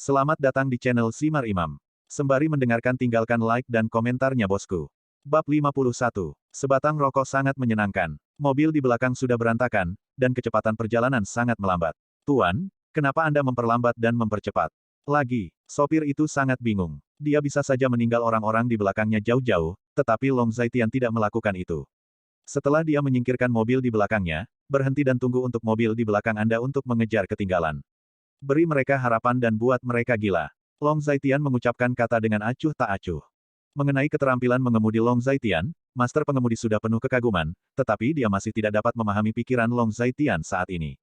Selamat datang di channel Simar Imam. Sembari mendengarkan tinggalkan like dan komentarnya bosku. Bab 51. Sebatang rokok sangat menyenangkan. Mobil di belakang sudah berantakan, dan kecepatan perjalanan sangat melambat. Tuan, kenapa Anda memperlambat dan mempercepat? Lagi, sopir itu sangat bingung. Dia bisa saja meninggal orang-orang di belakangnya jauh-jauh, tetapi Long Zaitian tidak melakukan itu. Setelah dia menyingkirkan mobil di belakangnya, berhenti dan tunggu untuk mobil di belakang Anda untuk mengejar ketinggalan. Beri mereka harapan dan buat mereka gila. Long Zaitian mengucapkan kata dengan acuh tak acuh. Mengenai keterampilan mengemudi Long Zaitian, master pengemudi sudah penuh kekaguman, tetapi dia masih tidak dapat memahami pikiran Long Zaitian saat ini.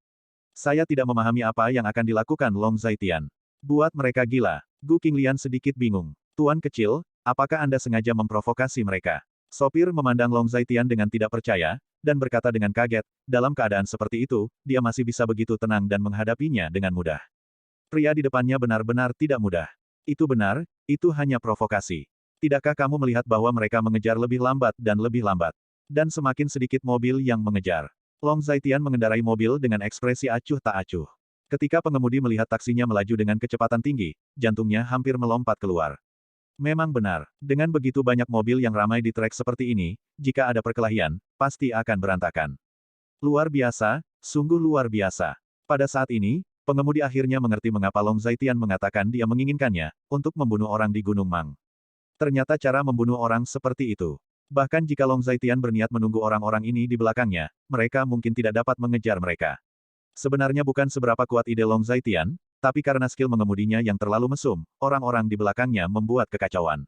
Saya tidak memahami apa yang akan dilakukan Long Zaitian. Buat mereka gila. Gu Qinglian sedikit bingung. Tuan kecil, apakah Anda sengaja memprovokasi mereka? Sopir memandang Long Zaitian dengan tidak percaya, dan berkata dengan kaget, dalam keadaan seperti itu, dia masih bisa begitu tenang dan menghadapinya dengan mudah. Pria di depannya benar-benar tidak mudah. Itu benar, itu hanya provokasi. Tidakkah kamu melihat bahwa mereka mengejar lebih lambat dan lebih lambat? Dan semakin sedikit mobil yang mengejar. Long Zaitian mengendarai mobil dengan ekspresi acuh tak acuh. Ketika pengemudi melihat taksinya melaju dengan kecepatan tinggi, jantungnya hampir melompat keluar. Memang benar, dengan begitu banyak mobil yang ramai di trek seperti ini, jika ada perkelahian, pasti akan berantakan. Luar biasa, sungguh luar biasa. Pada saat ini, pengemudi akhirnya mengerti mengapa Long Zaitian mengatakan dia menginginkannya, untuk membunuh orang di Gunung Mang. Ternyata cara membunuh orang seperti itu. Bahkan jika Long Zaitian berniat menunggu orang-orang ini di belakangnya, mereka mungkin tidak dapat mengejar mereka. Sebenarnya bukan seberapa kuat ide Long Zaitian, tapi karena skill mengemudinya yang terlalu mesum, orang-orang di belakangnya membuat kekacauan.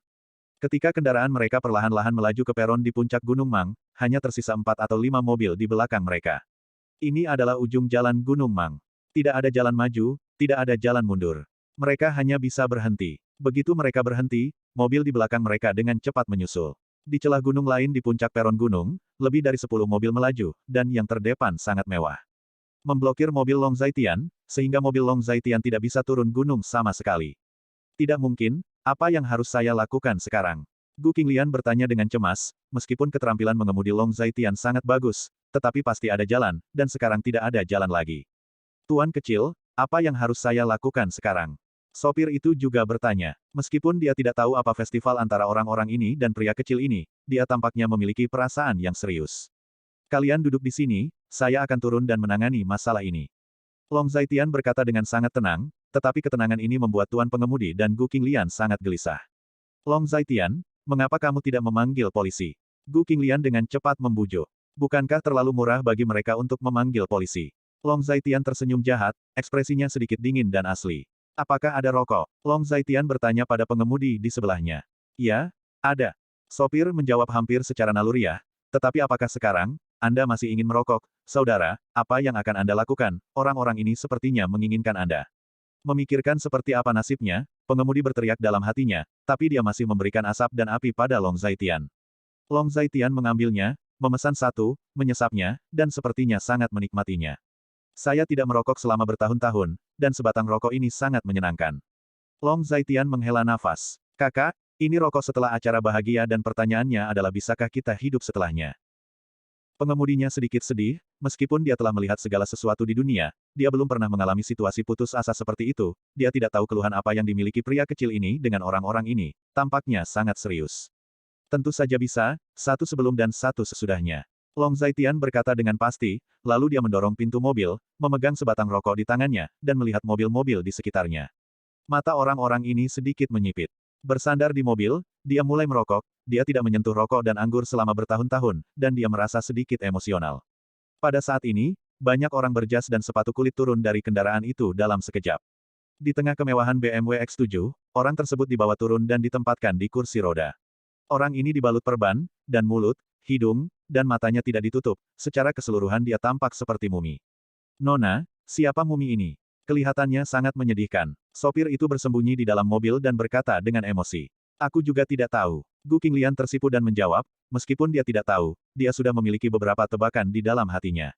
Ketika kendaraan mereka perlahan-lahan melaju ke peron di puncak Gunung Mang, hanya tersisa 4 atau 5 mobil di belakang mereka. Ini adalah ujung jalan Gunung Mang. Tidak ada jalan maju, tidak ada jalan mundur. Mereka hanya bisa berhenti. Begitu mereka berhenti, mobil di belakang mereka dengan cepat menyusul. Di celah gunung lain di puncak peron gunung, lebih dari 10 mobil melaju, dan yang terdepan sangat mewah. Memblokir mobil Long Zaitian, sehingga mobil Long Zaitian tidak bisa turun gunung sama sekali. Tidak mungkin, apa yang harus saya lakukan sekarang? Gu Qinglian bertanya dengan cemas, meskipun keterampilan mengemudi Long Zaitian sangat bagus, tetapi pasti ada jalan, dan sekarang tidak ada jalan lagi. Tuan kecil, apa yang harus saya lakukan sekarang? Sopir itu juga bertanya. Meskipun dia tidak tahu apa festival antara orang-orang ini dan pria kecil ini, dia tampaknya memiliki perasaan yang serius. Kalian duduk di sini, saya akan turun dan menangani masalah ini. Long Zaitian berkata dengan sangat tenang, tetapi ketenangan ini membuat tuan pengemudi dan Gu Qinglian sangat gelisah. Long Zaitian, mengapa kamu tidak memanggil polisi? Gu Qinglian dengan cepat membujuk. Bukankah terlalu murah bagi mereka untuk memanggil polisi? Long Zaitian tersenyum jahat, ekspresinya sedikit dingin dan asli. Apakah ada rokok? Long Zaitian bertanya pada pengemudi di sebelahnya. Ya, ada. Sopir menjawab hampir secara naluriah, tetapi apakah sekarang, Anda masih ingin merokok, saudara? Apa yang akan Anda lakukan? Orang-orang ini sepertinya menginginkan Anda. Memikirkan seperti apa nasibnya, pengemudi berteriak dalam hatinya, tapi dia masih memberikan asap dan api pada Long Zaitian. Long Zaitian mengambilnya, memesan satu, menyesapnya, dan sepertinya sangat menikmatinya. Saya tidak merokok selama bertahun-tahun, dan sebatang rokok ini sangat menyenangkan. Long Zaitian menghela nafas. Kakak, ini rokok setelah acara bahagia dan pertanyaannya adalah bisakah kita hidup setelahnya? Pengemudinya sedikit sedih, meskipun dia telah melihat segala sesuatu di dunia, dia belum pernah mengalami situasi putus asa seperti itu, dia tidak tahu keluhan apa yang dimiliki pria kecil ini dengan orang-orang ini, tampaknya sangat serius. Tentu saja bisa, satu sebelum dan satu sesudahnya. Long Zaitian berkata dengan pasti, lalu dia mendorong pintu mobil, memegang sebatang rokok di tangannya, dan melihat mobil-mobil di sekitarnya. Mata orang-orang ini sedikit menyipit. Bersandar di mobil, dia mulai merokok, dia tidak menyentuh rokok dan anggur selama bertahun-tahun, dan dia merasa sedikit emosional. Pada saat ini, banyak orang berjas dan sepatu kulit turun dari kendaraan itu dalam sekejap. Di tengah kemewahan BMW X7, orang tersebut dibawa turun dan ditempatkan di kursi roda. Orang ini dibalut perban, dan mulut, hidung, dan matanya tidak ditutup, secara keseluruhan dia tampak seperti mumi. Nona, siapa mumi ini? Kelihatannya sangat menyedihkan. Sopir itu bersembunyi di dalam mobil dan berkata dengan emosi. Aku juga tidak tahu. Gu Qinglian tersipu dan menjawab, meskipun dia tidak tahu, dia sudah memiliki beberapa tebakan di dalam hatinya.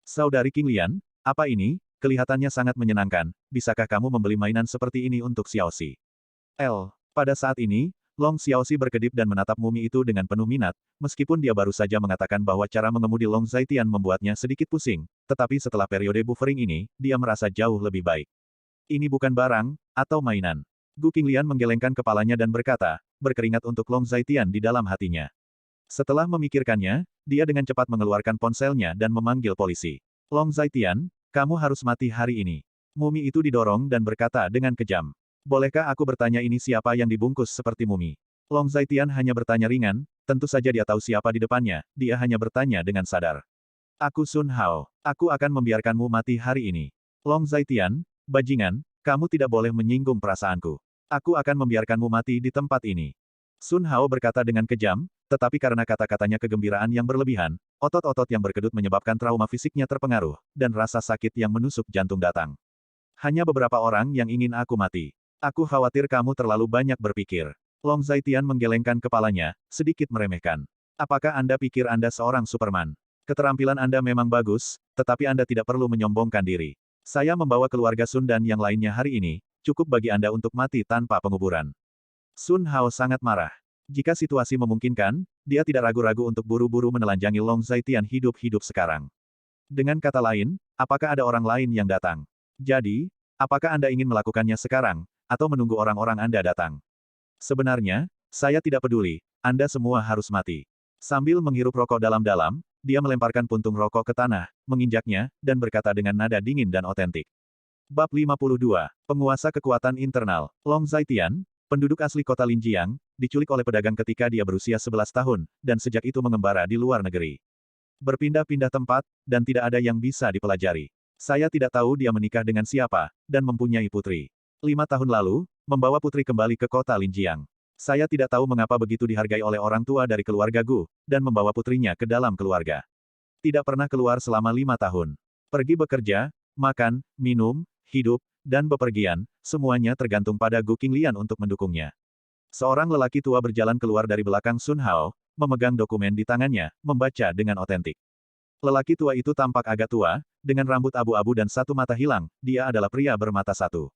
Saudari Qinglian, apa ini? Kelihatannya sangat menyenangkan, bisakah kamu membeli mainan seperti ini untuk Xiaoxi? Pada saat ini, Long Xiaoxi berkedip dan menatap mumi itu dengan penuh minat, meskipun dia baru saja mengatakan bahwa cara mengemudi Long Zaitian membuatnya sedikit pusing, tetapi setelah periode buffering ini, dia merasa jauh lebih baik. Ini bukan barang, atau mainan. Gu Qinglian menggelengkan kepalanya dan berkata, berkeringat untuk Long Zaitian di dalam hatinya. Setelah memikirkannya, dia dengan cepat mengeluarkan ponselnya dan memanggil polisi. Long Zaitian, kamu harus mati hari ini. Mumi itu didorong dan berkata dengan kejam. Bolehkah aku bertanya ini siapa yang dibungkus seperti mumi? Long Zaitian hanya bertanya ringan, tentu saja dia tahu siapa di depannya, dia hanya bertanya dengan sadar. Aku Sun Hao, aku akan membiarkanmu mati hari ini. Long Zaitian, bajingan, kamu tidak boleh menyinggung perasaanku. Aku akan membiarkanmu mati di tempat ini. Sun Hao berkata dengan kejam, tetapi karena kata-katanya kegembiraan yang berlebihan, otot-otot yang berkedut menyebabkan trauma fisiknya terpengaruh, dan rasa sakit yang menusuk jantung datang. Hanya beberapa orang yang ingin aku mati. Aku khawatir kamu terlalu banyak berpikir. Long Zaitian menggelengkan kepalanya, sedikit meremehkan. Apakah Anda pikir Anda seorang Superman? Keterampilan Anda memang bagus, tetapi Anda tidak perlu menyombongkan diri. Saya membawa keluarga Sun dan yang lainnya hari ini, cukup bagi Anda untuk mati tanpa penguburan. Sun Hao sangat marah. Jika situasi memungkinkan, dia tidak ragu-ragu untuk buru-buru menelanjangi Long Zaitian hidup-hidup sekarang. Dengan kata lain, apakah ada orang lain yang datang? Jadi, apakah Anda ingin melakukannya sekarang, atau menunggu orang-orang Anda datang? Sebenarnya, saya tidak peduli, Anda semua harus mati. Sambil menghirup rokok dalam-dalam, dia melemparkan puntung rokok ke tanah, menginjaknya, dan berkata dengan nada dingin dan otentik. Bab 52. Penguasa Kekuatan Internal. Long Zaitian, penduduk asli kota Linjiang, diculik oleh pedagang ketika dia berusia 11 tahun, dan sejak itu mengembara di luar negeri. Berpindah-pindah tempat, dan tidak ada yang bisa dipelajari. Saya tidak tahu dia menikah dengan siapa, dan mempunyai putri. 5 tahun lalu, membawa putri kembali ke kota Linjiang. Saya tidak tahu mengapa begitu dihargai oleh orang tua dari keluarga Gu, dan membawa putrinya ke dalam keluarga. Tidak pernah keluar selama 5 tahun. Pergi bekerja, makan, minum, hidup, dan bepergian, semuanya tergantung pada Gu Qinglian untuk mendukungnya. Seorang lelaki tua berjalan keluar dari belakang Sun Hao, memegang dokumen di tangannya, membaca dengan otentik. Lelaki tua itu tampak agak tua, dengan rambut abu-abu dan satu mata hilang, dia adalah pria bermata satu.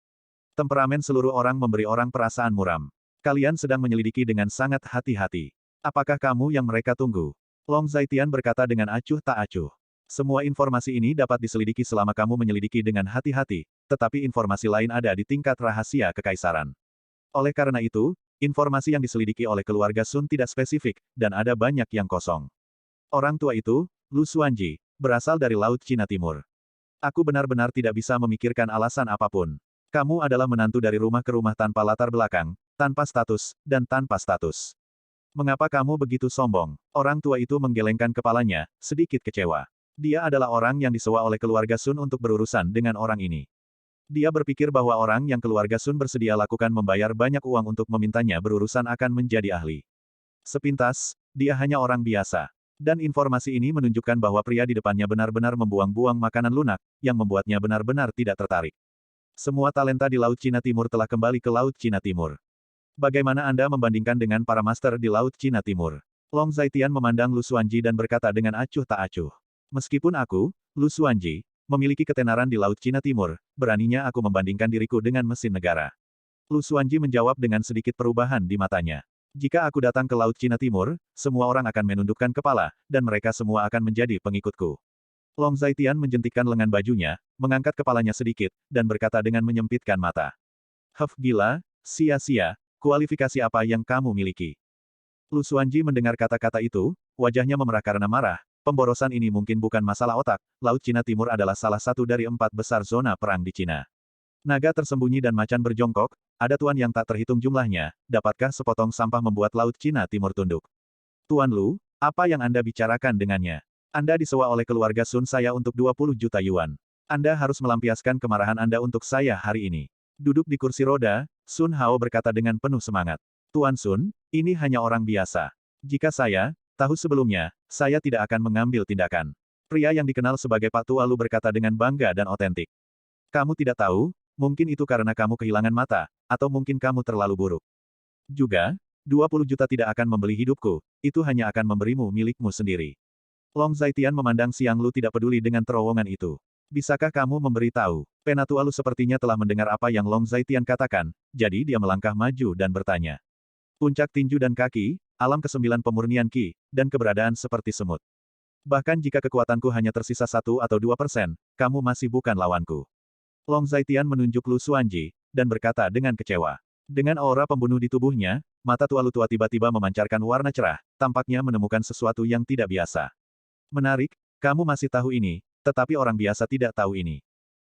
Temperamen seluruh orang memberi orang perasaan muram. Kalian sedang menyelidiki dengan sangat hati-hati. Apakah kamu yang mereka tunggu? Long Zaitian berkata dengan acuh tak acuh. Semua informasi ini dapat diselidiki selama kamu menyelidiki dengan hati-hati, tetapi informasi lain ada di tingkat rahasia kekaisaran. Oleh karena itu, informasi yang diselidiki oleh keluarga Sun tidak spesifik, dan ada banyak yang kosong. Orang tua itu, Lu Xuanji, berasal dari Laut Cina Timur. Aku benar-benar tidak bisa memikirkan alasan apapun. Kamu adalah menantu dari rumah ke rumah tanpa latar belakang, tanpa status, dan tanpa status. Mengapa kamu begitu sombong? Orang tua itu menggelengkan kepalanya, sedikit kecewa. Dia adalah orang yang disewa oleh keluarga Sun untuk berurusan dengan orang ini. Dia berpikir bahwa orang yang keluarga Sun bersedia lakukan membayar banyak uang untuk memintanya berurusan akan menjadi ahli. Sepintas, dia hanya orang biasa. Dan informasi ini menunjukkan bahwa pria di depannya benar-benar membuang-buang makanan lunak, yang membuatnya benar-benar tidak tertarik. Semua talenta di Laut Cina Timur telah kembali ke Laut Cina Timur. Bagaimana Anda membandingkan dengan para master di Laut Cina Timur? Long Zaitian memandang Lu Xuanji dan berkata dengan acuh tak acuh. Meskipun aku, Lu Xuanji, memiliki ketenaran di Laut Cina Timur, beraninya aku membandingkan diriku dengan mesin negara. Lu Xuanji menjawab dengan sedikit perubahan di matanya. Jika aku datang ke Laut Cina Timur, semua orang akan menundukkan kepala, dan mereka semua akan menjadi pengikutku. Long Zaitian menjentikkan lengan bajunya, mengangkat kepalanya sedikit, dan berkata dengan menyempitkan mata. Gila, sia-sia, kualifikasi apa yang kamu miliki? Lu Xuanji mendengar kata-kata itu, wajahnya memerah karena marah. Pemborosan ini mungkin bukan masalah otak, Laut Cina Timur adalah salah satu dari 4 besar zona perang di Cina. Naga tersembunyi dan macan berjongkok, ada tuan yang tak terhitung jumlahnya, dapatkah sepotong sampah membuat Laut Cina Timur tunduk? Tuan Lu, apa yang Anda bicarakan dengannya? Anda disewa oleh keluarga Sun saya untuk 20 juta yuan. Anda harus melampiaskan kemarahan Anda untuk saya hari ini. Duduk di kursi roda, Sun Hao berkata dengan penuh semangat. Tuan Sun, ini hanya orang biasa. Jika saya tahu sebelumnya, saya tidak akan mengambil tindakan. Pria yang dikenal sebagai Pak Tua Lu berkata dengan bangga dan otentik. Kamu tidak tahu, mungkin itu karena kamu kehilangan mata, atau mungkin kamu terlalu buruk. Juga, 20 juta tidak akan membeli hidupku, itu hanya akan memberimu milikmu sendiri. Long Zaitian memandang Siang Lu tidak peduli dengan terowongan itu. Bisakah kamu memberi tahu? Penatua Lu sepertinya telah mendengar apa yang Long Zaitian katakan, jadi dia melangkah maju dan bertanya. Puncak tinju dan kaki, alam ke-9 pemurnian Qi, dan keberadaan seperti semut. Bahkan jika kekuatanku hanya tersisa 1 atau 2%, kamu masih bukan lawanku. Long Zaitian menunjuk Lu Xuanji, dan berkata dengan kecewa. Dengan aura pembunuh di tubuhnya, mata tua Lu Tua tiba-tiba memancarkan warna cerah, tampaknya menemukan sesuatu yang tidak biasa. Menarik, kamu masih tahu ini, tetapi orang biasa tidak tahu ini.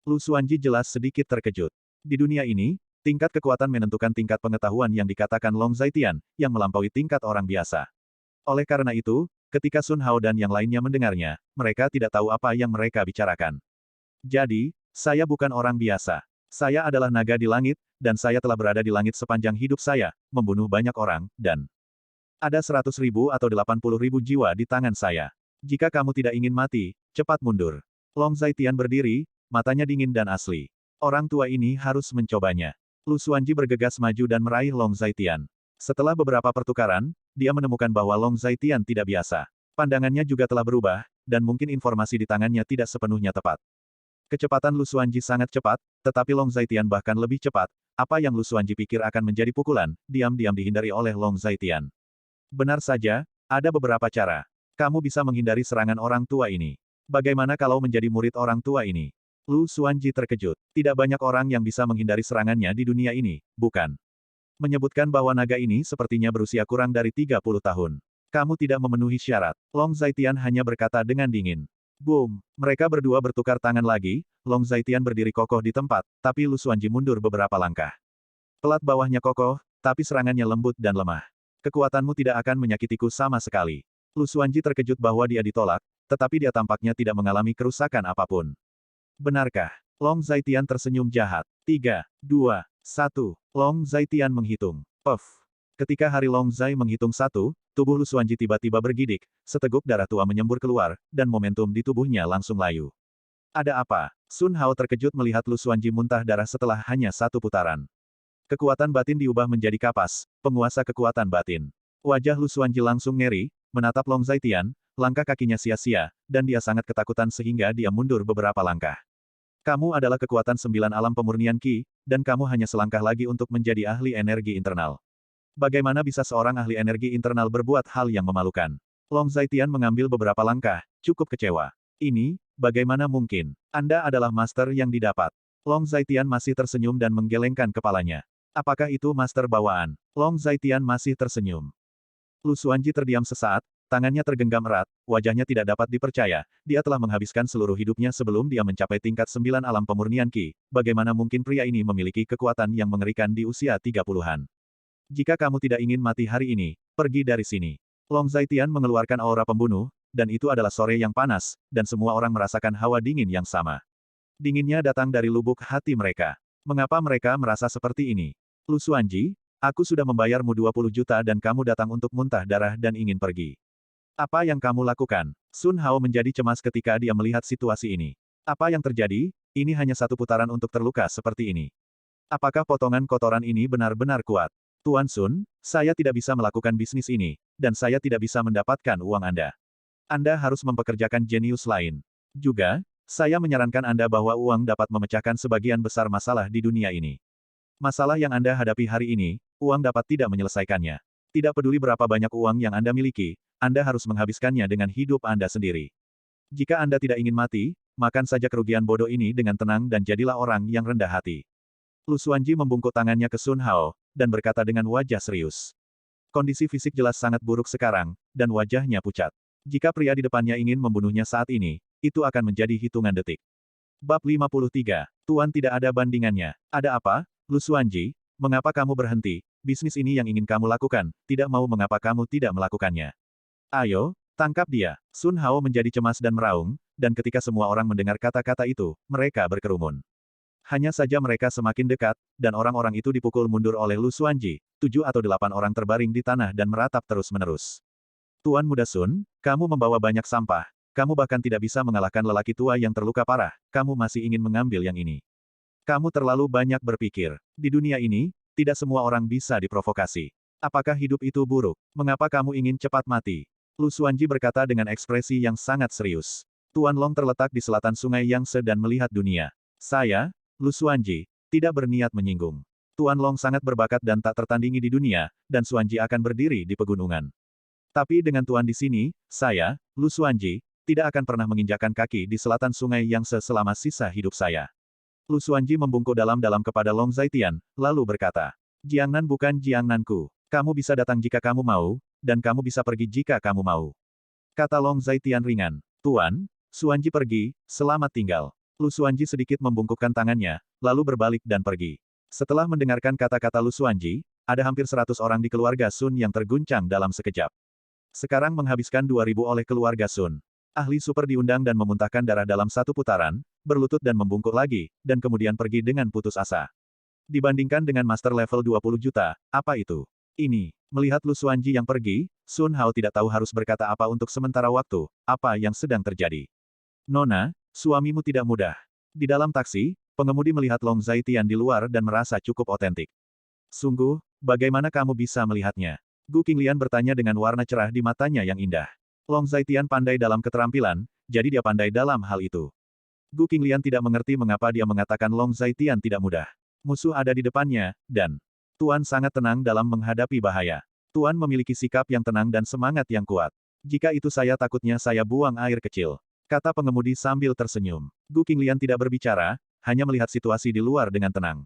Lu Xuanji jelas sedikit terkejut. Di dunia ini, tingkat kekuatan menentukan tingkat pengetahuan yang dikatakan Long Zaitian, yang melampaui tingkat orang biasa. Oleh karena itu, ketika Sun Hao dan yang lainnya mendengarnya, mereka tidak tahu apa yang mereka bicarakan. Jadi, saya bukan orang biasa. Saya adalah naga di langit, dan saya telah berada di langit sepanjang hidup saya, membunuh banyak orang, dan ada 100.000 atau 80.000 jiwa di tangan saya. Jika kamu tidak ingin mati, cepat mundur. Long Zaitian berdiri, matanya dingin dan asli. Orang tua ini harus mencobanya. Lu Xuanji bergegas maju dan meraih Long Zaitian. Setelah beberapa pertukaran, dia menemukan bahwa Long Zaitian tidak biasa. Pandangannya juga telah berubah, dan mungkin informasi di tangannya tidak sepenuhnya tepat. Kecepatan Lu Xuanji sangat cepat, tetapi Long Zaitian bahkan lebih cepat. Apa yang Lu Xuanji pikir akan menjadi pukulan, diam-diam dihindari oleh Long Zaitian. Benar saja, ada beberapa cara. Kamu bisa menghindari serangan orang tua ini. Bagaimana kalau menjadi murid orang tua ini? Lu Xuanji terkejut. Tidak banyak orang yang bisa menghindari serangannya di dunia ini, bukan? Menyebutkan bahwa naga ini sepertinya berusia kurang dari 30 tahun. Kamu tidak memenuhi syarat. Long Zaitian hanya berkata dengan dingin. Boom! Mereka berdua bertukar tangan lagi, Long Zaitian berdiri kokoh di tempat, tapi Lu Xuanji mundur beberapa langkah. Pelat bawahnya kokoh, tapi serangannya lembut dan lemah. Kekuatanmu tidak akan menyakitiku sama sekali. Lu Xuanji terkejut bahwa dia ditolak, tetapi dia tampaknya tidak mengalami kerusakan apapun. Benarkah? Long Zaitian tersenyum jahat. 3, 2, 1. Long Zaitian menghitung. Puff. Ketika hari Long Zai menghitung 1, tubuh Lu Xuanji tiba-tiba bergidik, seteguk darah tua menyembur keluar, dan momentum di tubuhnya langsung layu. Ada apa? Sun Hao terkejut melihat Lu Xuanji muntah darah setelah hanya satu putaran. Kekuatan batin diubah menjadi kapas, penguasa kekuatan batin. Wajah Lu Xuanji langsung ngeri, menatap Long Zaitian, langkah kakinya sia-sia, dan dia sangat ketakutan sehingga dia mundur beberapa langkah. Kamu adalah kekuatan 9 alam pemurnian Qi, dan kamu hanya selangkah lagi untuk menjadi ahli energi internal. Bagaimana bisa seorang ahli energi internal berbuat hal yang memalukan? Long Zaitian mengambil beberapa langkah, cukup kecewa. Ini, bagaimana mungkin? Anda adalah master yang didapat. Long Zaitian masih tersenyum dan menggelengkan kepalanya. Apakah itu master bawaan? Long Zaitian masih tersenyum. Lu Xuanji terdiam sesaat, tangannya tergenggam erat, wajahnya tidak dapat dipercaya, dia telah menghabiskan seluruh hidupnya sebelum dia mencapai tingkat 9 alam pemurnian Qi, bagaimana mungkin pria ini memiliki kekuatan yang mengerikan di usia 30-an. Jika kamu tidak ingin mati hari ini, pergi dari sini. Long Zaitian mengeluarkan aura pembunuh, dan itu adalah sore yang panas, dan semua orang merasakan hawa dingin yang sama. Dinginnya datang dari lubuk hati mereka. Mengapa mereka merasa seperti ini? Lu Xuanji, aku sudah membayarmu 20 juta dan kamu datang untuk muntah darah dan ingin pergi. Apa yang kamu lakukan? Sun Hao menjadi cemas ketika dia melihat situasi ini. Apa yang terjadi? Ini hanya satu putaran untuk terluka seperti ini. Apakah potongan kotoran ini benar-benar kuat? Tuan Sun, saya tidak bisa melakukan bisnis ini, dan saya tidak bisa mendapatkan uang Anda. Anda harus mempekerjakan jenius lain. Juga, saya menyarankan Anda bahwa uang dapat memecahkan sebagian besar masalah di dunia ini. Masalah yang Anda hadapi hari ini, uang dapat tidak menyelesaikannya. Tidak peduli berapa banyak uang yang Anda miliki, Anda harus menghabiskannya dengan hidup Anda sendiri. Jika Anda tidak ingin mati, makan saja kerugian bodoh ini dengan tenang dan jadilah orang yang rendah hati. Lu Xuanji membungkuk tangannya ke Sun Hao, dan berkata dengan wajah serius. Kondisi fisik jelas sangat buruk sekarang, dan wajahnya pucat. Jika pria di depannya ingin membunuhnya saat ini, itu akan menjadi hitungan detik. Bab 53. Tuan tidak ada bandingannya. Ada apa? Lu Xuanji, mengapa kamu berhenti? Bisnis ini yang ingin kamu lakukan, tidak mau mengapa kamu tidak melakukannya. Ayo, tangkap dia. Sun Hao menjadi cemas dan meraung, dan ketika semua orang mendengar kata-kata itu, mereka berkerumun. Hanya saja mereka semakin dekat, dan orang-orang itu dipukul mundur oleh Lu Xuanji, 7 atau 8 orang terbaring di tanah dan meratap terus-menerus. Tuan Muda Sun, kamu membawa banyak sampah, kamu bahkan tidak bisa mengalahkan lelaki tua yang terluka parah, kamu masih ingin mengambil yang ini. Kamu terlalu banyak berpikir. Di dunia ini, tidak semua orang bisa diprovokasi. Apakah hidup itu buruk? Mengapa kamu ingin cepat mati? Lu Xuanji berkata dengan ekspresi yang sangat serius. Tuan Long terletak di selatan sungai Yangtze dan melihat dunia. Saya, Lu Xuanji, tidak berniat menyinggung. Tuan Long sangat berbakat dan tak tertandingi di dunia, dan Xuanji akan berdiri di pegunungan. Tapi dengan Tuan di sini, saya, Lu Xuanji, tidak akan pernah menginjakkan kaki di selatan sungai Yangtze selama sisa hidup saya. Lu Xuanji membungkuk dalam-dalam kepada Long Zaitian, lalu berkata, Jiangnan bukan Jiangnanku. Kamu bisa datang jika kamu mau, dan kamu bisa pergi jika kamu mau. Kata Long Zaitian ringan. Tuan, Xuanji pergi, selamat tinggal. Lu Xuanji sedikit membungkukkan tangannya, lalu berbalik dan pergi. Setelah mendengarkan kata-kata Lu Xuanji, ada hampir 100 orang di keluarga Sun yang terguncang dalam sekejap. Sekarang menghabiskan 2.000 oleh keluarga Sun. Ahli super diundang dan memuntahkan darah dalam satu putaran, berlutut dan membungkuk lagi, dan kemudian pergi dengan putus asa. Dibandingkan dengan master level 20 juta, apa itu? Ini, melihat Lu Xuanji yang pergi, Sun Hao tidak tahu harus berkata apa untuk sementara waktu, apa yang sedang terjadi. Nona, suamimu tidak mudah. Di dalam taksi, pengemudi melihat Long Zaitian di luar dan merasa cukup otentik. Sungguh, bagaimana kamu bisa melihatnya? Gu Qinglian bertanya dengan warna cerah di matanya yang indah. Long Zaitian pandai dalam keterampilan, jadi dia pandai dalam hal itu. Gu Qinglian tidak mengerti mengapa dia mengatakan Long Zaitian tidak mudah. Musuh ada di depannya, dan Tuan sangat tenang dalam menghadapi bahaya. Tuan memiliki sikap yang tenang dan semangat yang kuat. Jika itu saya takutnya saya buang air kecil. Kata pengemudi sambil tersenyum. Gu Qinglian tidak berbicara, hanya melihat situasi di luar dengan tenang.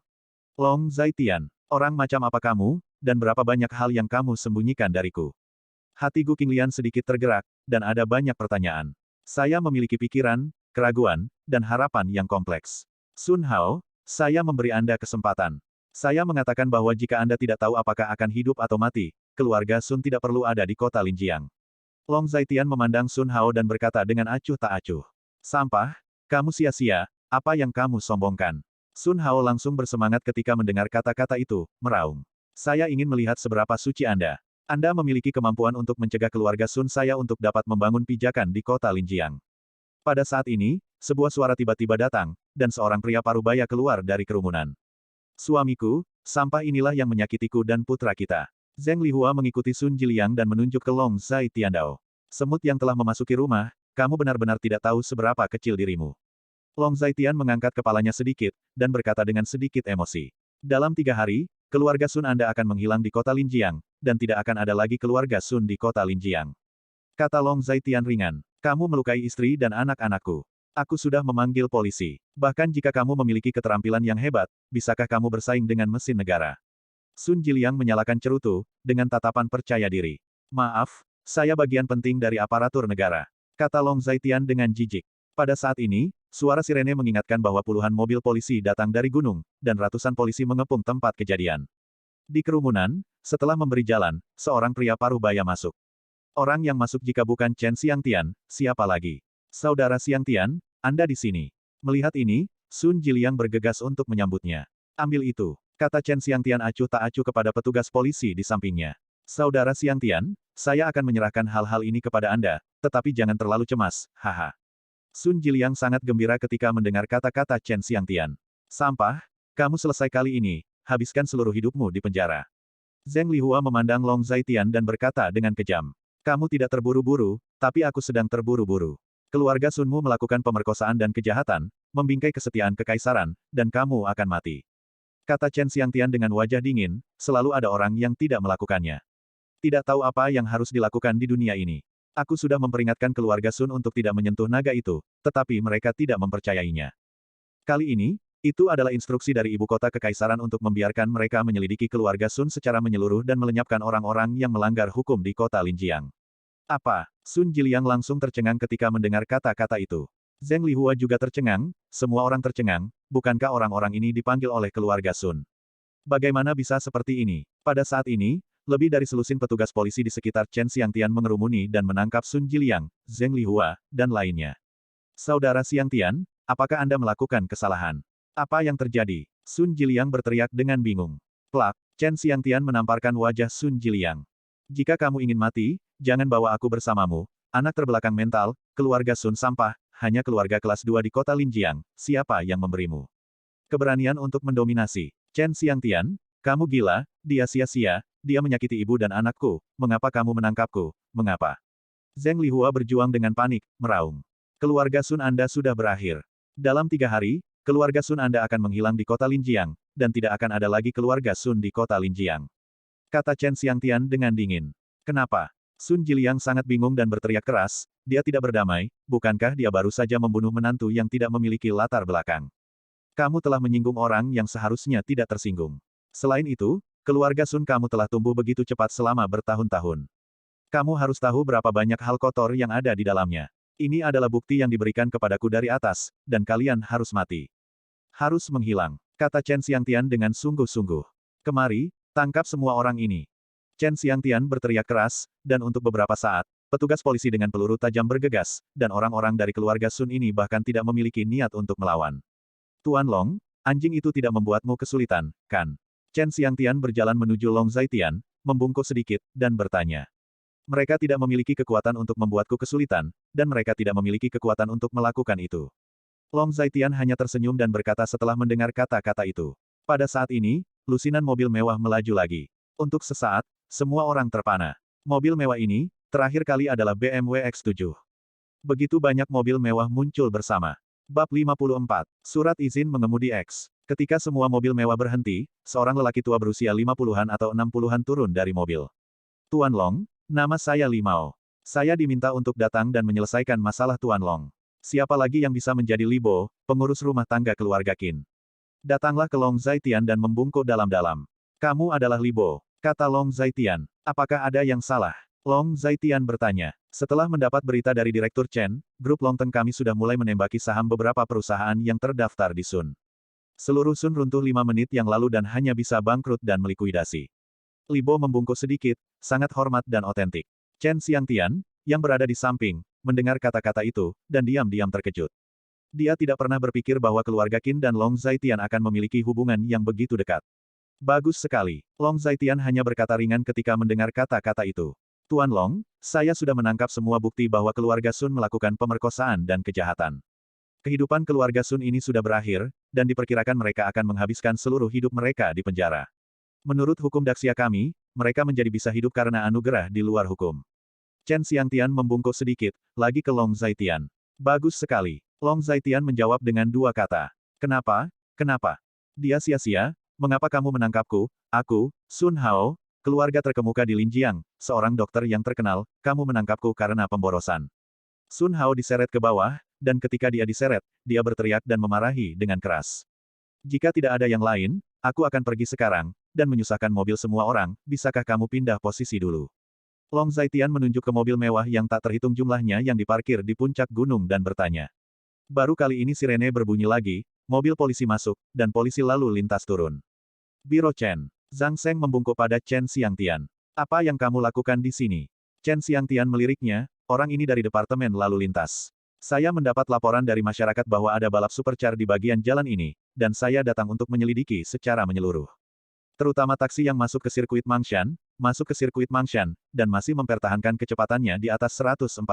Long Zaitian, orang macam apa kamu, dan berapa banyak hal yang kamu sembunyikan dariku? Hati Gu Qinglian sedikit tergerak, dan ada banyak pertanyaan. Saya memiliki pikiran, keraguan, dan harapan yang kompleks. Sun Hao, saya memberi Anda kesempatan. Saya mengatakan bahwa jika Anda tidak tahu apakah akan hidup atau mati, keluarga Sun tidak perlu ada di kota Linjiang. Long Zaitian memandang Sun Hao dan berkata dengan acuh tak acuh. Sampah, kamu sia-sia, apa yang kamu sombongkan? Sun Hao langsung bersemangat ketika mendengar kata-kata itu, meraung. Saya ingin melihat seberapa suci Anda. Anda memiliki kemampuan untuk mencegah keluarga Sun saya untuk dapat membangun pijakan di kota Linjiang. Pada saat ini, sebuah suara tiba-tiba datang, dan seorang pria parubaya keluar dari kerumunan. Suamiku, sampah inilah yang menyakitiku dan putra kita. Zheng Lihua mengikuti Sun Jiliang dan menunjuk ke Long Zaitiandao. Semut yang telah memasuki rumah, kamu benar-benar tidak tahu seberapa kecil dirimu. Long Zaitian mengangkat kepalanya sedikit, dan berkata dengan sedikit emosi. Dalam 3 hari, keluarga Sun Anda akan menghilang di kota Linjiang, dan tidak akan ada lagi keluarga Sun di kota Linjiang. Kata Long Zaitian ringan, kamu melukai istri dan anak-anakku. Aku sudah memanggil polisi. Bahkan jika kamu memiliki keterampilan yang hebat, bisakah kamu bersaing dengan mesin negara? Sun Jiliang menyalakan cerutu, dengan tatapan percaya diri. Maaf, saya bagian penting dari aparatur negara. Kata Long Zaitian dengan jijik. Pada saat ini, suara sirene mengingatkan bahwa puluhan mobil polisi datang dari gunung, dan ratusan polisi mengepung tempat kejadian. Di kerumunan, setelah memberi jalan, seorang pria parubaya masuk. Orang yang masuk jika bukan Chen Xiangtian, siapa lagi? Saudara Xiangtian, Anda di sini. Melihat ini, Sun Jiliang bergegas untuk menyambutnya. Ambil itu, kata Chen Xiangtian acuh tak acuh kepada petugas polisi di sampingnya. Saudara Xiangtian, saya akan menyerahkan hal-hal ini kepada Anda, tetapi jangan terlalu cemas, haha. Sun Jiliang sangat gembira ketika mendengar kata-kata Chen Xiangtian. Sampah, kamu selesai kali ini, habiskan seluruh hidupmu di penjara. Zheng Lihua memandang Long Zaitian dan berkata dengan kejam. Kamu tidak terburu-buru, tapi aku sedang terburu-buru. Keluarga Sunmu melakukan pemerkosaan dan kejahatan, membingkai kesetiaan kekaisaran, dan kamu akan mati. Kata Chen Xiangtian dengan wajah dingin, selalu ada orang yang tidak melakukannya. Tidak tahu apa yang harus dilakukan di dunia ini. Aku sudah memperingatkan keluarga Sun untuk tidak menyentuh naga itu, tetapi mereka tidak mempercayainya. Kali ini, itu adalah instruksi dari ibu kota kekaisaran untuk membiarkan mereka menyelidiki keluarga Sun secara menyeluruh dan melenyapkan orang-orang yang melanggar hukum di kota Linjiang. Apa? Sun Jiliang langsung tercengang ketika mendengar kata-kata itu. Zheng Lihua juga tercengang, semua orang tercengang, bukankah orang-orang ini dipanggil oleh keluarga Sun? Bagaimana bisa seperti ini? Pada saat ini, lebih dari selusin petugas polisi di sekitar Chen Xiangtian mengerumuni dan menangkap Sun Jiliang, Zheng Lihua, dan lainnya. Saudara Xiangtian, apakah Anda melakukan kesalahan? Apa yang terjadi? Sun Jiliang berteriak dengan bingung. Plak, Chen Xiangtian menamparkan wajah Sun Jiliang. Jika kamu ingin mati, jangan bawa aku bersamamu, anak terbelakang mental, keluarga Sun sampah, hanya keluarga kelas 2 di kota Linjiang, siapa yang memberimu keberanian untuk mendominasi? Chen Xiangtian, kamu gila, dia sia-sia, dia menyakiti ibu dan anakku, mengapa kamu menangkapku, mengapa? Zheng Lihua berjuang dengan panik, meraung. Keluarga Sun Anda sudah berakhir. Dalam 3 hari, keluarga Sun Anda akan menghilang di kota Linjiang, dan tidak akan ada lagi keluarga Sun di kota Linjiang. Kata Chen Xiangtian dengan dingin. Kenapa? Sun Jiliang sangat bingung dan berteriak keras, dia tidak berdamai, bukankah dia baru saja membunuh menantu yang tidak memiliki latar belakang? Kamu telah menyinggung orang yang seharusnya tidak tersinggung. Selain itu, keluarga Sun kamu telah tumbuh begitu cepat selama bertahun-tahun. Kamu harus tahu berapa banyak hal kotor yang ada di dalamnya. Ini adalah bukti yang diberikan kepadaku dari atas, dan kalian harus mati. Harus menghilang, kata Chen Xiangtian dengan sungguh-sungguh. Kemari, tangkap semua orang ini. Chen Xiangtian berteriak keras, dan untuk beberapa saat, petugas polisi dengan peluru tajam bergegas, dan orang-orang dari keluarga Sun ini bahkan tidak memiliki niat untuk melawan. Tuan Long, anjing itu tidak membuatmu kesulitan, kan? Chen Xiangtian berjalan menuju Long Zaitian, membungkuk sedikit, dan bertanya. Mereka tidak memiliki kekuatan untuk membuatku kesulitan, dan mereka tidak memiliki kekuatan untuk melakukan itu. Long Zaitian hanya tersenyum dan berkata setelah mendengar kata-kata itu. Pada saat ini, lusinan mobil mewah melaju lagi. Untuk sesaat, semua orang terpana. Mobil mewah ini, terakhir kali adalah BMW X7. Begitu banyak mobil mewah muncul bersama. Bab 54. Surat izin mengemudi X. Ketika semua mobil mewah berhenti, seorang lelaki tua berusia 50-an atau 60-an turun dari mobil. Tuan Long, nama saya Li Mao. Saya diminta untuk datang dan menyelesaikan masalah Tuan Long. Siapa lagi yang bisa menjadi Li Bo, pengurus rumah tangga keluarga Qin? Datanglah ke Long Zaitian dan membungkuk dalam-dalam. Kamu adalah Li Bo, kata Long Zaitian. Apakah ada yang salah? Long Zaitian bertanya. Setelah mendapat berita dari Direktur Chen, grup Longteng kami sudah mulai menembaki saham beberapa perusahaan yang terdaftar di Sun. Seluruh Sun runtuh 5 menit yang lalu dan hanya bisa bangkrut dan melikuidasi. Li Bo membungkuk sedikit, sangat hormat dan otentik. Chen Xiangtian, yang berada di samping, mendengar kata-kata itu, dan diam-diam terkejut. Dia tidak pernah berpikir bahwa keluarga Qin dan Long Zaitian akan memiliki hubungan yang begitu dekat. Bagus sekali. Long Zaitian hanya berkata ringan ketika mendengar kata-kata itu. Tuan Long, saya sudah menangkap semua bukti bahwa keluarga Sun melakukan pemerkosaan dan kejahatan. Kehidupan keluarga Sun ini sudah berakhir, dan diperkirakan mereka akan menghabiskan seluruh hidup mereka di penjara. Menurut hukum Daxia kami, mereka menjadi bisa hidup karena anugerah di luar hukum. Chen Xiangtian membungkuk sedikit, lagi ke Long Zaitian. Bagus sekali. Long Zaitian menjawab dengan dua kata. Kenapa? Kenapa? Dia sia-sia, mengapa kamu menangkapku? Aku, Sun Hao, keluarga terkemuka di Linjiang, seorang dokter yang terkenal, kamu menangkapku karena pemborosan. Sun Hao diseret ke bawah, dan ketika dia diseret, dia berteriak dan memarahi dengan keras. Jika tidak ada yang lain, aku akan pergi sekarang, dan menyusahkan mobil semua orang, bisakah kamu pindah posisi dulu? Long Zaitian menunjuk ke mobil mewah yang tak terhitung jumlahnya yang diparkir di puncak gunung dan bertanya. Baru kali ini sirene berbunyi lagi, mobil polisi masuk, dan polisi lalu lintas turun. Biro Chen. Zhang Seng membungkuk pada Chen Xiangtian. Apa yang kamu lakukan di sini? Chen Xiangtian meliriknya, orang ini dari Departemen Lalu Lintas. Saya mendapat laporan dari masyarakat bahwa ada balap supercar di bagian jalan ini, dan saya datang untuk menyelidiki secara menyeluruh. Terutama taksi yang masuk ke sirkuit Mangshan, dan masih mempertahankan kecepatannya di atas 140.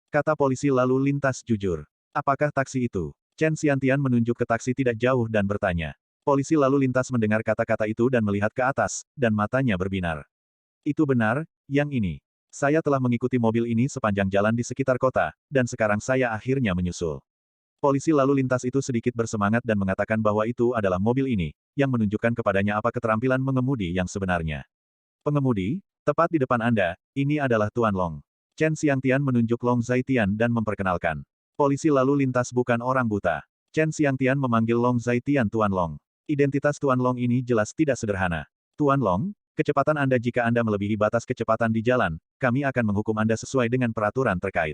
Kata polisi lalu lintas jujur. Apakah taksi itu? Chen Xiangtian menunjuk ke taksi tidak jauh dan bertanya. Polisi lalu lintas mendengar kata-kata itu dan melihat ke atas, dan matanya berbinar. Itu benar, yang ini. Saya telah mengikuti mobil ini sepanjang jalan di sekitar kota, dan sekarang saya akhirnya menyusul. Polisi lalu lintas itu sedikit bersemangat dan mengatakan bahwa itu adalah mobil ini, yang menunjukkan kepadanya apa keterampilan mengemudi yang sebenarnya. Pengemudi, tepat di depan Anda, ini adalah Tuan Long. Chen Xiangtian menunjuk Long Zaitian dan memperkenalkan. Polisi lalu lintas bukan orang buta. Chen Xiangtian memanggil Long Zaitian Tuan Long. Identitas Tuan Long ini jelas tidak sederhana. Tuan Long, kecepatan Anda jika Anda melebihi batas kecepatan di jalan, kami akan menghukum Anda sesuai dengan peraturan terkait.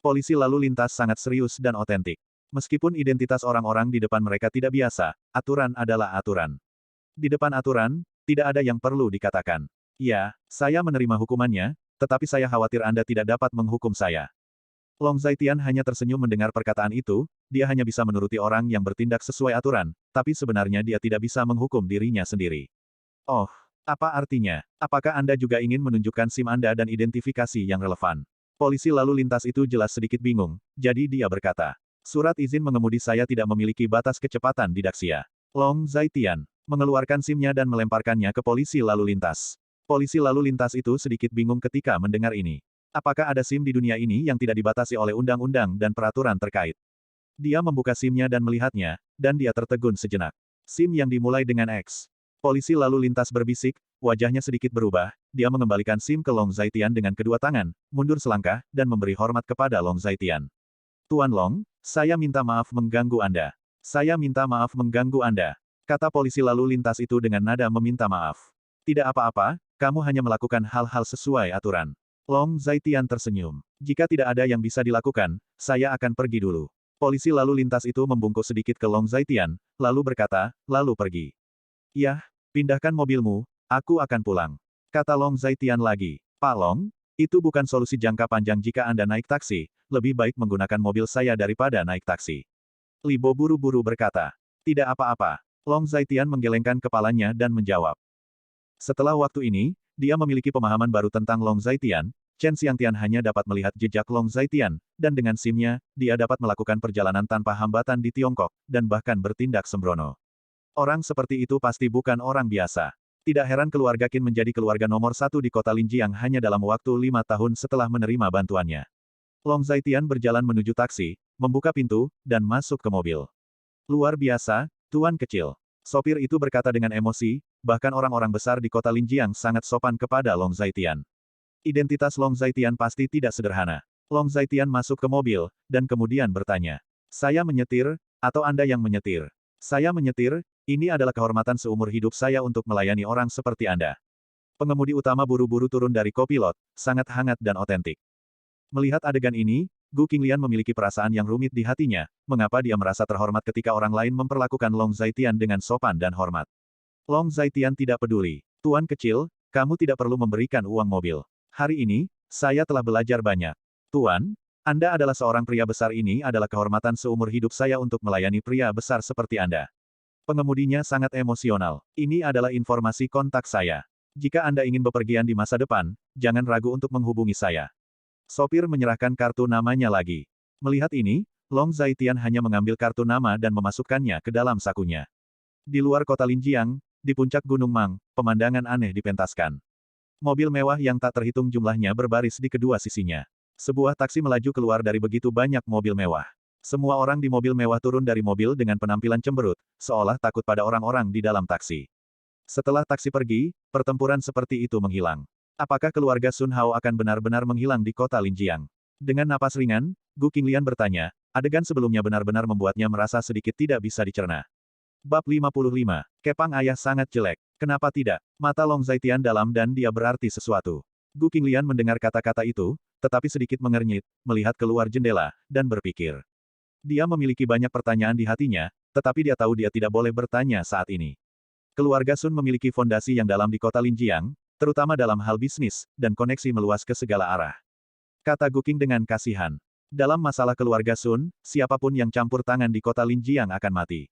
Polisi lalu lintas sangat serius dan otentik. Meskipun identitas orang-orang di depan mereka tidak biasa, aturan adalah aturan. Di depan aturan, tidak ada yang perlu dikatakan. Ya, saya menerima hukumannya, tetapi saya khawatir Anda tidak dapat menghukum saya. Long Zaitian hanya tersenyum mendengar perkataan itu, dia hanya bisa menuruti orang yang bertindak sesuai aturan, tapi sebenarnya dia tidak bisa menghukum dirinya sendiri. Oh, apa artinya? Apakah Anda juga ingin menunjukkan SIM Anda dan identifikasi yang relevan? Polisi lalu lintas itu jelas sedikit bingung, jadi dia berkata. Surat izin mengemudi saya tidak memiliki batas kecepatan di Daxia. Long Zaitian mengeluarkan SIM-nya dan melemparkannya ke polisi lalu lintas. Polisi lalu lintas itu sedikit bingung ketika mendengar ini. Apakah ada SIM di dunia ini yang tidak dibatasi oleh undang-undang dan peraturan terkait? Dia membuka SIM-nya dan melihatnya, dan dia tertegun sejenak. SIM yang dimulai dengan X. Polisi lalu lintas berbisik, wajahnya sedikit berubah, dia mengembalikan SIM ke Long Zaitian dengan kedua tangan, mundur selangkah, dan memberi hormat kepada Long Zaitian. Tuan Long, saya minta maaf mengganggu Anda. Saya minta maaf mengganggu Anda. Kata polisi lalu lintas itu dengan nada meminta maaf. Tidak apa-apa, kamu hanya melakukan hal-hal sesuai aturan. Long Zaitian tersenyum. Jika tidak ada yang bisa dilakukan, saya akan pergi dulu. Polisi lalu lintas itu membungkuk sedikit ke Long Zaitian, lalu berkata, lalu pergi. Yah, pindahkan mobilmu, aku akan pulang. Kata Long Zaitian lagi. Pak Long, itu bukan solusi jangka panjang jika Anda naik taksi, lebih baik menggunakan mobil saya daripada naik taksi. Li Bo buru-buru berkata. Tidak apa-apa. Long Zaitian menggelengkan kepalanya dan menjawab. Setelah waktu ini, dia memiliki pemahaman baru tentang Long Zaitian. Chen Xiangtian hanya dapat melihat jejak Long Zaitian, dan dengan SIM-nya, dia dapat melakukan perjalanan tanpa hambatan di Tiongkok, dan bahkan bertindak sembrono. Orang seperti itu pasti bukan orang biasa. Tidak heran keluarga Qin menjadi keluarga nomor satu di kota Linjiang hanya dalam waktu 5 tahun setelah menerima bantuannya. Long Zaitian berjalan menuju taksi, membuka pintu, dan masuk ke mobil. Luar biasa, Tuan Kecil. Sopir itu berkata dengan emosi, bahkan orang-orang besar di kota Linjiang sangat sopan kepada Long Zaitian. Identitas Long Zaitian pasti tidak sederhana. Long Zaitian masuk ke mobil, dan kemudian bertanya. Saya menyetir, atau Anda yang menyetir? Saya menyetir, ini adalah kehormatan seumur hidup saya untuk melayani orang seperti Anda. Pengemudi utama buru-buru turun dari kopilot, sangat hangat dan otentik. Melihat adegan ini, Gu Qinglian memiliki perasaan yang rumit di hatinya, mengapa dia merasa terhormat ketika orang lain memperlakukan Long Zaitian dengan sopan dan hormat. Long Zaitian tidak peduli. Tuan Kecil, kamu tidak perlu memberikan uang mobil. Hari ini, saya telah belajar banyak. Tuan, Anda adalah seorang pria besar ini adalah kehormatan seumur hidup saya untuk melayani pria besar seperti Anda. Pengemudinya sangat emosional. Ini adalah informasi kontak saya. Jika Anda ingin bepergian di masa depan, jangan ragu untuk menghubungi saya. Sopir menyerahkan kartu namanya lagi. Melihat ini, Long Zaitian hanya mengambil kartu nama dan memasukkannya ke dalam sakunya. Di luar kota Linjiang, di puncak Gunung Mang, pemandangan aneh dipentaskan. Mobil mewah yang tak terhitung jumlahnya berbaris di kedua sisinya. Sebuah taksi melaju keluar dari begitu banyak mobil mewah. Semua orang di mobil mewah turun dari mobil dengan penampilan cemberut, seolah takut pada orang-orang di dalam taksi. Setelah taksi pergi, pertempuran seperti itu menghilang. Apakah keluarga Sun Hao akan benar-benar menghilang di kota Linjiang? Dengan napas ringan, Gu Qinglian bertanya, adegan sebelumnya benar-benar membuatnya merasa sedikit tidak bisa dicerna. Bab 55. Kepang ayah sangat jelek. Kenapa tidak? Mata Long Zaitian dalam dan dia berarti sesuatu. Gu Qinglian mendengar kata-kata itu, tetapi sedikit mengernyit, melihat keluar jendela, dan berpikir. Dia memiliki banyak pertanyaan di hatinya, tetapi dia tahu dia tidak boleh bertanya saat ini. Keluarga Sun memiliki fondasi yang dalam di kota Linjiang, terutama dalam hal bisnis, dan koneksi meluas ke segala arah. Kata Gu Qing dengan kasihan. Dalam masalah keluarga Sun, siapapun yang campur tangan di kota Linjiang akan mati.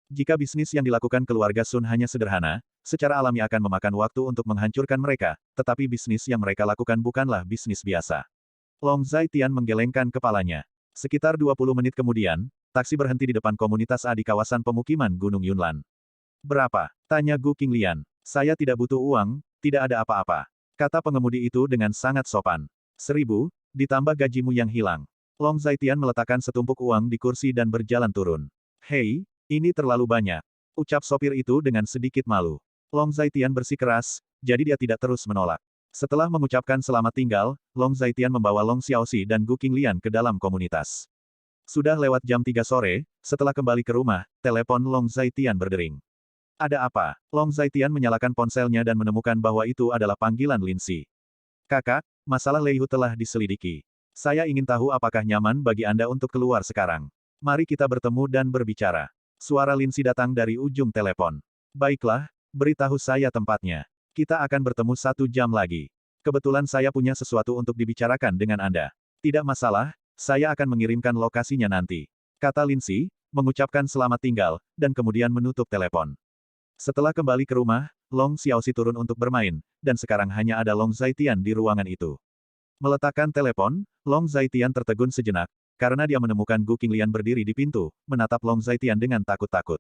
Jika bisnis yang dilakukan keluarga Sun hanya sederhana, secara alami akan memakan waktu untuk menghancurkan mereka, tetapi bisnis yang mereka lakukan bukanlah bisnis biasa. Long Zaitian menggelengkan kepalanya. Sekitar 20 menit kemudian, taksi berhenti di depan komunitas A di kawasan pemukiman Gunung Yunlan. Berapa? Tanya Gu Qinglian. Saya tidak butuh uang, tidak ada apa-apa. Kata pengemudi itu dengan sangat sopan. 1000, ditambah gajimu yang hilang. Long Zaitian meletakkan setumpuk uang di kursi dan berjalan turun. Hei, ini terlalu banyak. Ucap sopir itu dengan sedikit malu. Long Zaitian bersikeras, jadi dia tidak terus menolak. Setelah mengucapkan selamat tinggal, Long Zaitian membawa Long Xiaoxi dan Gu Qinglian ke dalam komunitas. Sudah lewat jam 3 sore, setelah kembali ke rumah, telepon Long Zaitian berdering. Ada apa? Long Zaitian menyalakan ponselnya dan menemukan bahwa itu adalah panggilan Lin Si. Kakak, masalah Lei Hu telah diselidiki. Saya ingin tahu apakah nyaman bagi Anda untuk keluar sekarang. Mari kita bertemu dan berbicara. Suara Lin Si datang dari ujung telepon. Baiklah, beritahu saya tempatnya. Kita akan bertemu 1 jam lagi. Kebetulan saya punya sesuatu untuk dibicarakan dengan Anda. Tidak masalah, saya akan mengirimkan lokasinya nanti. Kata Lin Si, mengucapkan selamat tinggal, dan kemudian menutup telepon. Setelah kembali ke rumah, Long Xiaoxi turun untuk bermain, dan sekarang hanya ada Long Zaitian di ruangan itu. Meletakkan telepon, Long Zaitian tertegun sejenak, karena dia menemukan Gu Qinglian berdiri di pintu, menatap Long Zaitian dengan takut-takut.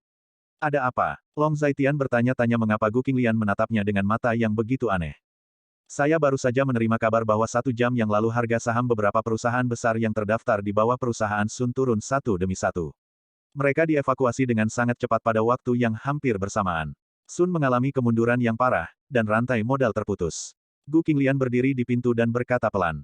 Ada apa? Long Zaitian bertanya-tanya mengapa Gu Qinglian menatapnya dengan mata yang begitu aneh. Saya baru saja menerima kabar bahwa 1 jam yang lalu harga saham beberapa perusahaan besar yang terdaftar di bawah perusahaan Sun turun satu demi satu. Mereka dievakuasi dengan sangat cepat pada waktu yang hampir bersamaan. Sun mengalami kemunduran yang parah, dan rantai modal terputus. Gu Qinglian berdiri di pintu dan berkata pelan.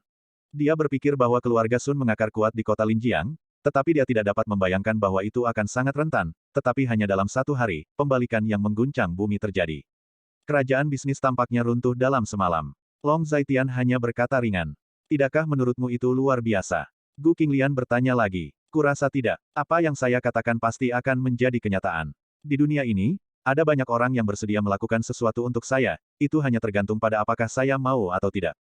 Dia berpikir bahwa keluarga Sun mengakar kuat di kota Linjiang, Tetapi dia tidak dapat membayangkan bahwa itu akan sangat rentan, tetapi hanya dalam 1 hari, pembalikan yang mengguncang bumi terjadi. Kerajaan bisnis tampaknya runtuh dalam semalam. Long Zaitian hanya berkata ringan. Tidakkah menurutmu itu luar biasa? Gu Qinglian bertanya lagi. Kurasa tidak. Apa yang saya katakan pasti akan menjadi kenyataan. Di dunia ini, ada banyak orang yang bersedia melakukan sesuatu untuk saya, itu hanya tergantung pada apakah saya mau atau tidak.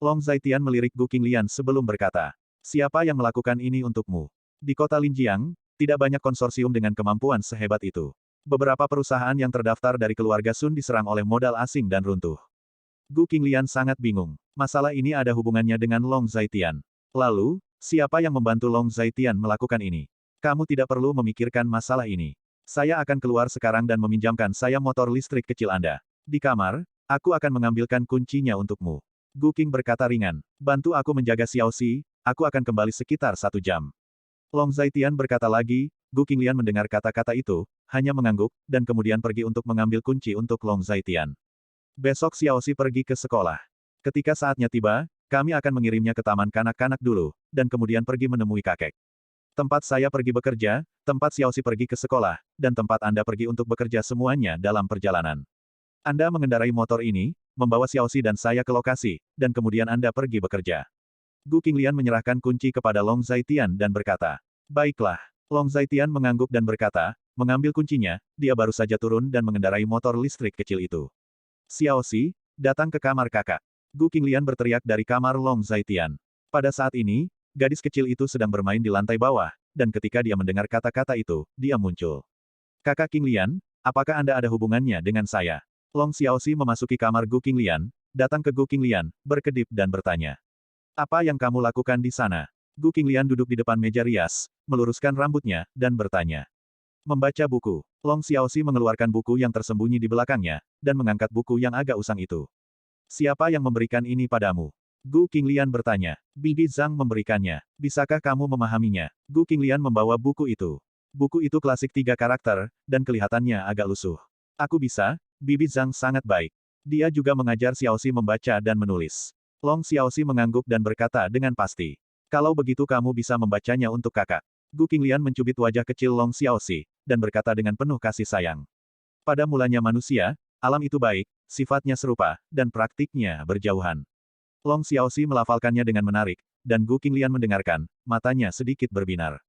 Long Zaitian melirik Gu Qinglian sebelum berkata. Siapa yang melakukan ini untukmu? Di kota Linjiang, tidak banyak konsorsium dengan kemampuan sehebat itu. Beberapa perusahaan yang terdaftar dari keluarga Sun diserang oleh modal asing dan runtuh. Gu Qinglian sangat bingung. Masalah ini ada hubungannya dengan Long Zaitian. Lalu, siapa yang membantu Long Zaitian melakukan ini? Kamu tidak perlu memikirkan masalah ini. Saya akan keluar sekarang dan meminjamkan saya motor listrik kecil Anda. Di kamar, aku akan mengambilkan kuncinya untukmu. Gu Qing berkata ringan. Bantu aku menjaga Xiaoxi, aku akan kembali sekitar 1 jam. Long Zaitian berkata lagi, Gu Qinglian mendengar kata-kata itu, hanya mengangguk, dan kemudian pergi untuk mengambil kunci untuk Long Zaitian. Besok Xiaoxi pergi ke sekolah. Ketika saatnya tiba, kami akan mengirimnya ke taman kanak-kanak dulu, dan kemudian pergi menemui kakek. Tempat saya pergi bekerja, tempat Xiaoxi pergi ke sekolah, dan tempat Anda pergi untuk bekerja semuanya dalam perjalanan. Anda mengendarai motor ini, membawa Xiaoxi dan saya ke lokasi, dan kemudian Anda pergi bekerja. Gu Qinglian menyerahkan kunci kepada Long Zaitian dan berkata, baiklah. Long Zaitian mengangguk dan berkata, mengambil kuncinya, dia baru saja turun dan mengendarai motor listrik kecil itu. Xiaoxi, datang ke kamar kakak. Gu Qinglian berteriak dari kamar Long Zaitian. Pada saat ini, gadis kecil itu sedang bermain di lantai bawah, dan ketika dia mendengar kata-kata itu, dia muncul. Kakak Qinglian, apakah Anda ada hubungannya dengan saya? Long Xiaoxi memasuki kamar Gu Qinglian, datang ke Gu Qinglian, berkedip dan bertanya. Apa yang kamu lakukan di sana? Gu Qinglian duduk di depan meja rias, meluruskan rambutnya, dan bertanya. Membaca buku. Long Xiaoxi mengeluarkan buku yang tersembunyi di belakangnya, dan mengangkat buku yang agak usang itu. Siapa yang memberikan ini padamu? Gu Qinglian bertanya. Bibi Zhang memberikannya. Bisakah kamu memahaminya? Gu Qinglian membawa buku itu. Buku itu klasik 3 karakter, dan kelihatannya agak lusuh. Aku bisa, Bibi Zhang sangat baik. Dia juga mengajar Xiaoxi membaca dan menulis. Long Xiaoxi mengangguk dan berkata dengan pasti. Kalau begitu kamu bisa membacanya untuk kakak. Gu Qinglian mencubit wajah kecil Long Xiaoxi, dan berkata dengan penuh kasih sayang. Pada mulanya manusia, alam itu baik, sifatnya serupa, dan praktiknya berjauhan. Long Xiaoxi melafalkannya dengan menarik, dan Gu Qinglian mendengarkan, matanya sedikit berbinar.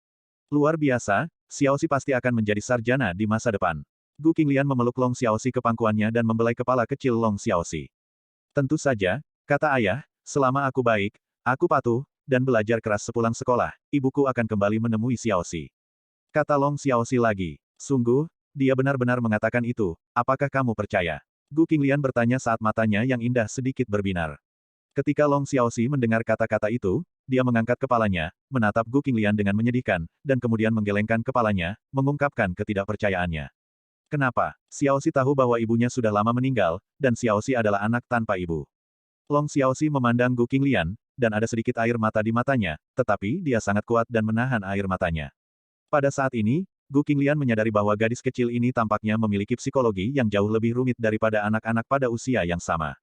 Luar biasa, Xiaoxi pasti akan menjadi sarjana di masa depan. Gu Qinglian memeluk Long Xiaoxi ke pangkuannya dan membelai kepala kecil Long Xiaoxi. Tentu saja, kata ayah, selama aku baik, aku patuh, dan belajar keras sepulang sekolah, ibuku akan kembali menemui Xiaoxi. Kata Long Xiaoxi lagi, sungguh, dia benar-benar mengatakan itu, apakah kamu percaya? Gu Qinglian bertanya saat matanya yang indah sedikit berbinar. Ketika Long Xiaoxi mendengar kata-kata itu, dia mengangkat kepalanya, menatap Gu Qinglian dengan menyedihkan, dan kemudian menggelengkan kepalanya, mengungkapkan ketidakpercayaannya. Kenapa? Xiaoxi tahu bahwa ibunya sudah lama meninggal, dan Xiaoxi adalah anak tanpa ibu. Long Xiaoxi memandang Gu Qinglian, dan ada sedikit air mata di matanya, tetapi dia sangat kuat dan menahan air matanya. Pada saat ini, Gu Qinglian menyadari bahwa gadis kecil ini tampaknya memiliki psikologi yang jauh lebih rumit daripada anak-anak pada usia yang sama.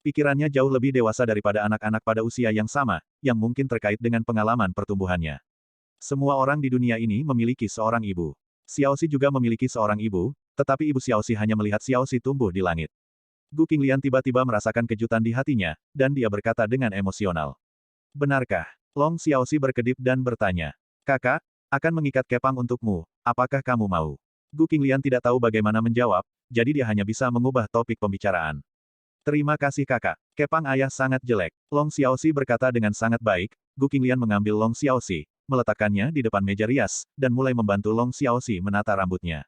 Pikirannya jauh lebih dewasa daripada anak-anak pada usia yang sama, yang mungkin terkait dengan pengalaman pertumbuhannya. Semua orang di dunia ini memiliki seorang ibu. Xiaoxi juga memiliki seorang ibu, tetapi ibu Xiaoxi hanya melihat Xiaoxi tumbuh di langit. Gu Qinglian tiba-tiba merasakan kejutan di hatinya, dan dia berkata dengan emosional. Benarkah? Long Xiaoxi berkedip dan bertanya. Kakak, akan mengikat kepang untukmu, apakah kamu mau? Gu Qinglian tidak tahu bagaimana menjawab, jadi dia hanya bisa mengubah topik pembicaraan. Terima kasih kakak, kepang ayah sangat jelek. Long Xiaoxi berkata dengan sangat baik, Gu Qinglian mengambil Long Xiaoxi, meletakkannya di depan meja rias, dan mulai membantu Long Xiaoxi menata rambutnya.